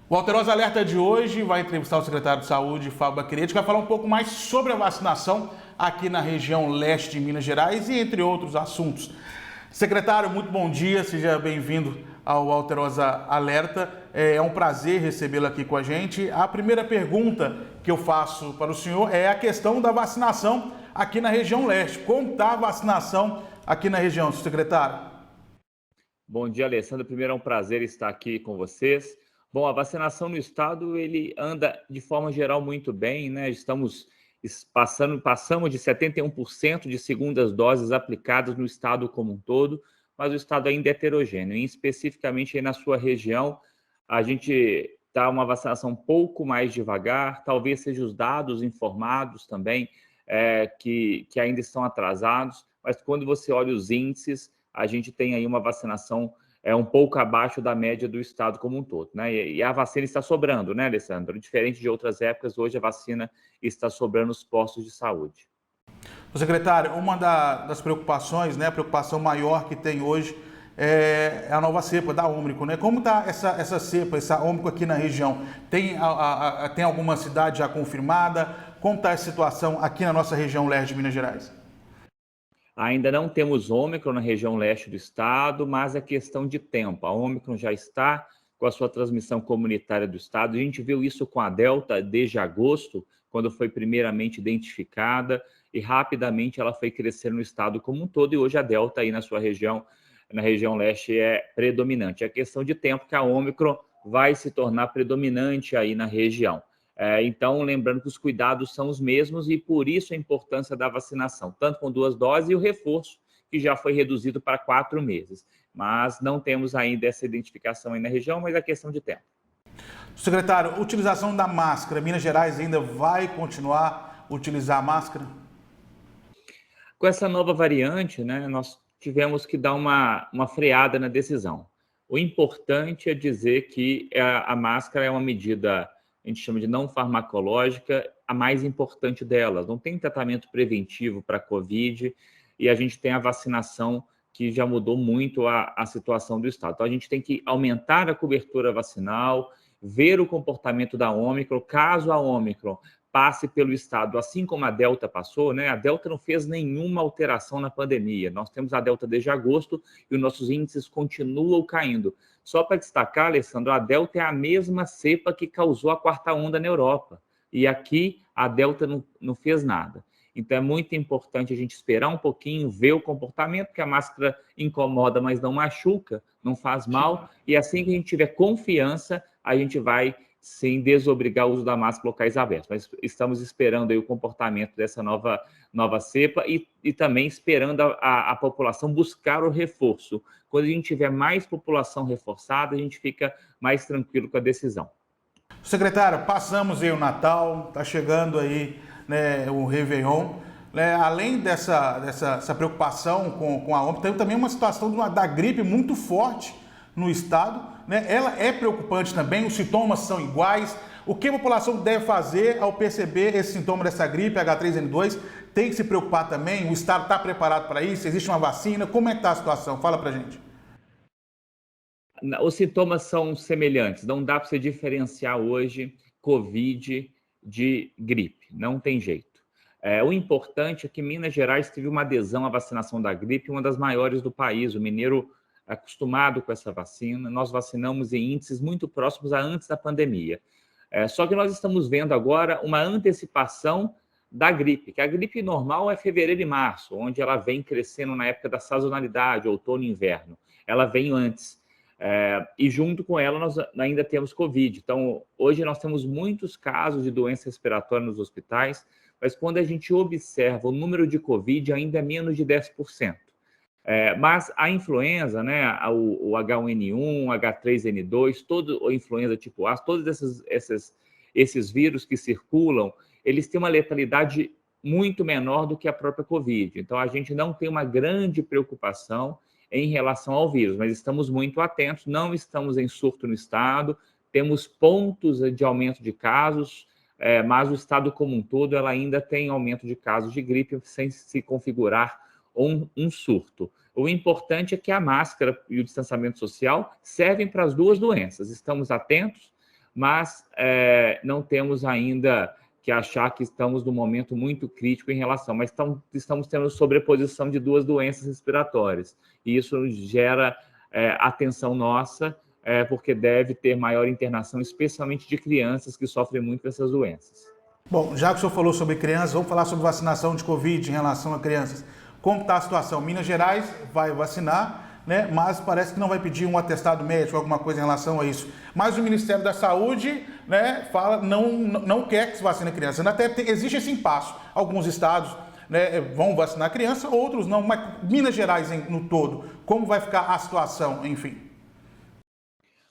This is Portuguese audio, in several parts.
O Alterosa Alerta de hoje vai entrevistar o secretário de Saúde, Fábio Baquerete, que vai falar um pouco mais sobre a vacinação aqui na região leste de Minas Gerais e entre outros assuntos. Secretário, muito bom dia, seja bem-vindo ao Alterosa Alerta. É um prazer recebê-lo aqui com a gente. A primeira pergunta que eu faço para o senhor é a questão da vacinação aqui na região leste. Como está a vacinação aqui na região, secretário? Bom dia, Alessandro. Primeiro é um prazer estar aqui com vocês. Bom, a vacinação no estado, ele anda de forma geral muito bem, né? Passamos de 71% de segundas doses aplicadas no estado como um todo, mas o estado ainda é heterogêneo. E especificamente aí na sua região, a gente está uma vacinação um pouco mais devagar, talvez sejam os dados informados também, que ainda estão atrasados, mas quando você olha os índices, a gente tem aí uma vacinação um pouco abaixo da média do estado como um todo, né? E a vacina está sobrando, né, Alessandro? Diferente de outras épocas, hoje a vacina está sobrando nos postos de saúde. Secretário, uma das preocupações, né, a preocupação maior que tem hoje é a nova cepa da Ômicron, né? Como está essa cepa, essa Ômicron aqui na região? Tem alguma cidade já confirmada? Como está a situação aqui na nossa região leste de Minas Gerais? Ainda não temos Ômicron na região leste do estado, mas é questão de tempo. A Ômicron já está com a sua transmissão comunitária do estado. A gente viu isso com a Delta desde agosto, quando foi primeiramente identificada, e rapidamente ela foi crescendo no estado como um todo, e hoje a Delta aí na sua região, na região leste, é predominante. É questão de tempo que a Ômicron vai se tornar predominante aí na região. Então, lembrando que os cuidados são os mesmos e por isso a importância da vacinação, tanto com 2 doses e o reforço, que já foi reduzido para 4 meses. Mas não temos ainda essa identificação aí na região, mas é questão de tempo. Secretário, utilização da máscara. Minas Gerais ainda vai continuar a utilizar a máscara? Com essa nova variante, né, nós tivemos que dar uma freada na decisão. O importante é dizer que a máscara é uma medida, a gente chama de não farmacológica, a mais importante delas. Não tem tratamento preventivo para a Covid e a gente tem a vacinação que já mudou muito a situação do estado. Então, a gente tem que aumentar a cobertura vacinal, ver o comportamento da Ômicron. Caso a Ômicron passe pelo estado, assim como a Delta passou, né? A Delta não fez nenhuma alteração na pandemia. Nós temos a Delta desde agosto e os nossos índices continuam caindo. Só para destacar, Alessandro, a Delta é a mesma cepa que causou a 4ª onda na Europa. E aqui a Delta não fez nada. Então é muito importante a gente esperar um pouquinho, ver o comportamento, porque a máscara incomoda, mas não machuca, não faz mal. E assim que a gente tiver confiança, a gente vai sem desobrigar o uso da máscara em locais abertos. Mas estamos esperando aí o comportamento dessa nova cepa e também esperando a população buscar o reforço. Quando a gente tiver mais população reforçada, a gente fica mais tranquilo com a decisão. Secretário, passamos aí o Natal, está chegando aí, né, o Réveillon. Né, além dessa preocupação com a Ômicron, tem também uma situação da gripe muito forte no estado. Né? Ela é preocupante também, os sintomas são iguais. O que a população deve fazer ao perceber esse sintoma dessa gripe H3N2? Tem que se preocupar também? O estado está preparado para isso? Existe uma vacina? Como é que está a situação? Fala para a gente. Os sintomas são semelhantes, não dá para você diferenciar hoje Covid de gripe, não tem jeito. O importante é que Minas Gerais teve uma adesão à vacinação da gripe, uma das maiores do país. O mineiro acostumado com essa vacina, nós vacinamos em índices muito próximos a antes da pandemia. Só que nós estamos vendo agora uma antecipação da gripe, que a gripe normal é fevereiro e março, onde ela vem crescendo na época da sazonalidade, outono e inverno. Ela vem antes. E junto com ela nós ainda temos Covid. Então, hoje nós temos muitos casos de doença respiratória nos hospitais, mas quando a gente observa o número de Covid, ainda é menos de 10%. Mas a influenza, né, o H1N1, H3N2, a influenza tipo A, todos esses vírus que circulam, eles têm uma letalidade muito menor do que a própria Covid. Então, a gente não tem uma grande preocupação em relação ao vírus, mas estamos muito atentos, não estamos em surto no estado, temos pontos de aumento de casos, mas o estado como um todo ela ainda tem aumento de casos de gripe sem se configurar um surto. O importante é que a máscara e o distanciamento social servem para as duas doenças. Estamos atentos, mas não temos ainda que achar que estamos num momento muito crítico em relação, mas estamos tendo sobreposição de duas doenças respiratórias. E isso gera atenção nossa, porque deve ter maior internação, especialmente de crianças que sofrem muito com essas doenças. Bom, já que o senhor falou sobre crianças, vamos falar sobre vacinação de Covid em relação a crianças. Como está a situação? Minas Gerais vai vacinar, né? Mas parece que não vai pedir um atestado médico, alguma coisa em relação a isso. Mas o Ministério da Saúde, né, fala, não quer que se vacine a criança. Existe esse impasse. Alguns estados, né, vão vacinar a criança, outros não. Mas Minas Gerais no todo, como vai ficar a situação, enfim?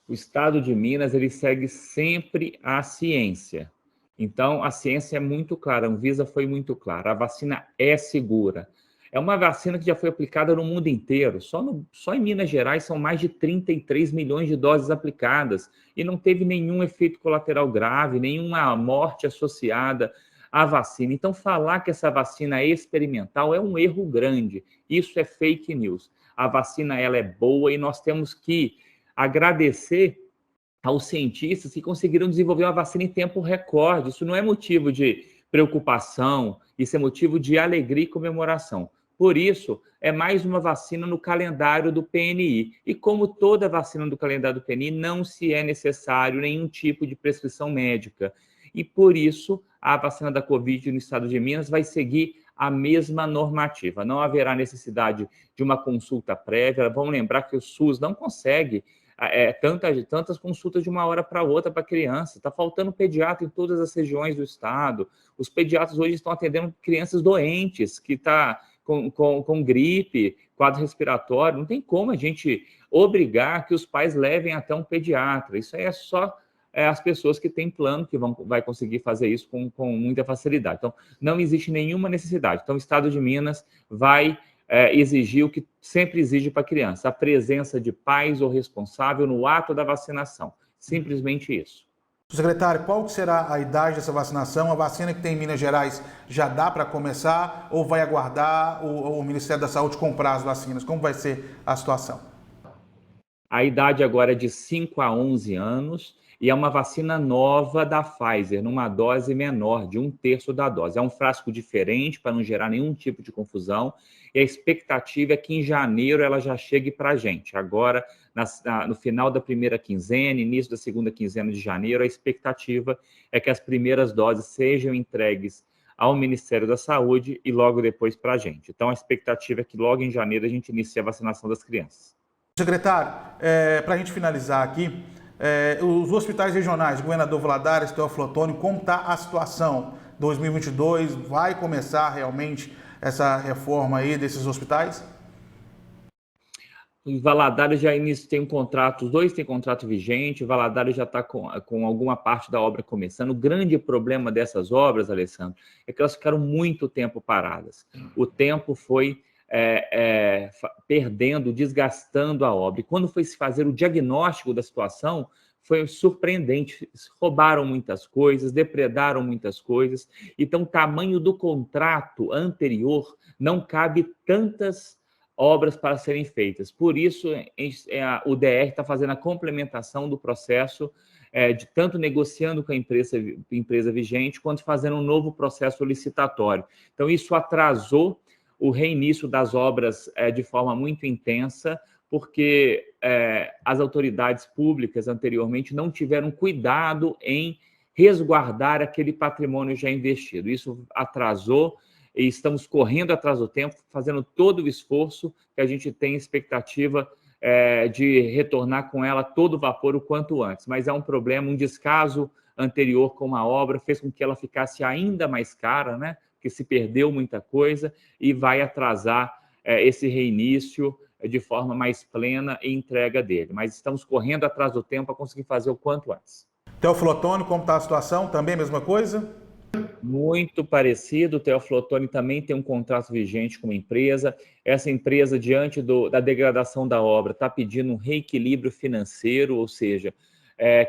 O estado de Minas, ele segue sempre a ciência. Então, a ciência é muito clara, a Anvisa foi muito clara, a vacina é segura. É uma vacina que já foi aplicada no mundo inteiro. Só em Minas Gerais são mais de 33 milhões de doses aplicadas e não teve nenhum efeito colateral grave, nenhuma morte associada à vacina. Então, falar que essa vacina é experimental é um erro grande. Isso é fake news. A vacina ela é boa e nós temos que agradecer aos cientistas que conseguiram desenvolver uma vacina em tempo recorde. Isso não é motivo de preocupação, isso é motivo de alegria e comemoração. Por isso, é mais uma vacina no calendário do PNI. E como toda vacina do calendário do PNI, não se é necessário nenhum tipo de prescrição médica. E por isso, a vacina da Covid no estado de Minas vai seguir a mesma normativa. Não haverá necessidade de uma consulta prévia. Vamos lembrar que o SUS não consegue tantas consultas de uma hora para outra para criança. Está faltando pediatra em todas as regiões do estado. Os pediatras hoje estão atendendo crianças doentes, que estão com gripe, quadro respiratório. Não tem como a gente obrigar que os pais levem até um pediatra. Isso aí é só as pessoas que têm plano que vai conseguir fazer isso com muita facilidade. Então, não existe nenhuma necessidade. Então, o estado de Minas vai exigir o que sempre exige para a criança, a presença de pais ou responsável no ato da vacinação. Simplesmente isso. Secretário, qual que será a idade dessa vacinação? A vacina que tem em Minas Gerais já dá para começar ou vai aguardar o Ministério da Saúde comprar as vacinas? Como vai ser a situação? A idade agora é de 5 a 11 anos e é uma vacina nova da Pfizer, numa dose menor, de 1/3 da dose. É um frasco diferente para não gerar nenhum tipo de confusão e a expectativa é que em janeiro ela já chegue para a gente. Agora, no final da primeira quinzena, início da segunda quinzena de janeiro, a expectativa é que as primeiras doses sejam entregues ao Ministério da Saúde e logo depois para a gente. Então, a expectativa é que logo em janeiro a gente inicie a vacinação das crianças. Secretário, para a gente finalizar aqui, os hospitais regionais, Governador Valadares, Teófilo Otoni, como está a situação? 2022 vai começar realmente essa reforma aí desses hospitais? Em Valadares já tem um contrato, os dois têm contrato vigente, Valadares já está com alguma parte da obra começando. O grande problema dessas obras, Alessandro, é que elas ficaram muito tempo paradas. O tempo foi perdendo, desgastando a obra. E quando foi se fazer o diagnóstico da situação, foi surpreendente. Roubaram muitas coisas, depredaram muitas coisas. Então, o tamanho do contrato anterior não cabe tantas obras para serem feitas. Por isso, o DR está fazendo a complementação do processo, de tanto negociando com a empresa vigente, quanto fazendo um novo processo licitatório. Então, isso atrasou o reinício das obras de forma muito intensa, porque as autoridades públicas anteriormente não tiveram cuidado em resguardar aquele patrimônio já investido. Isso atrasou e estamos correndo atrás do tempo, fazendo todo o esforço que a gente tem expectativa de retornar com ela todo vapor o quanto antes. Mas é um problema, um descaso anterior com a obra fez com que ela ficasse ainda mais cara, né? Porque se perdeu muita coisa e vai atrasar esse reinício de forma mais plena e entrega dele. Mas estamos correndo atrás do tempo para conseguir fazer o quanto antes. Teófilo Otoni, como está a situação? Também a mesma coisa? Muito parecido, o Teófilo Otoni também tem um contrato vigente com uma empresa. Essa empresa, diante da degradação da obra, está pedindo um reequilíbrio financeiro, ou seja,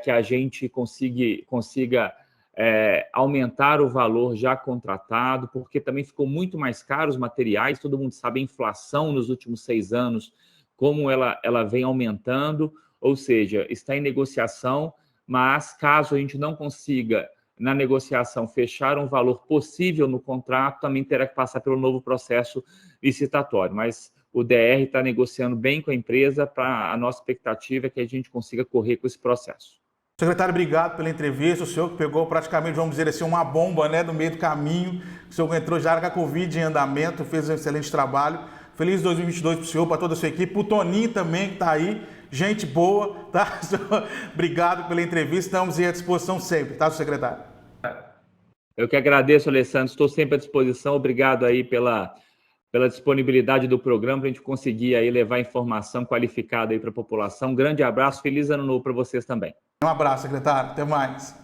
que a gente consiga aumentar o valor já contratado, porque também ficou muito mais caro os materiais. Todo mundo sabe a inflação nos últimos 6 anos, como ela vem aumentando, ou seja, está em negociação, mas caso a gente não consiga, na negociação, fechar um valor possível no contrato, também terá que passar pelo novo processo licitatório. Mas o DR está negociando bem com a empresa, a nossa expectativa é que a gente consiga correr com esse processo. Secretário, obrigado pela entrevista. O senhor que pegou praticamente, vamos dizer assim, uma bomba, né, no meio do caminho. O senhor entrou já com a Covid em andamento, fez um excelente trabalho. Feliz 2022 para o senhor, para toda a sua equipe. Para o Toninho também, que está aí. Gente boa, tá? Obrigado pela entrevista. Estamos à disposição sempre, tá, secretário? Eu que agradeço, Alessandro. Estou sempre à disposição. Obrigado aí pela disponibilidade do programa, para a gente conseguir aí levar informação qualificada aí para a população. Um grande abraço, feliz ano novo para vocês também. Um abraço, secretário. Até mais.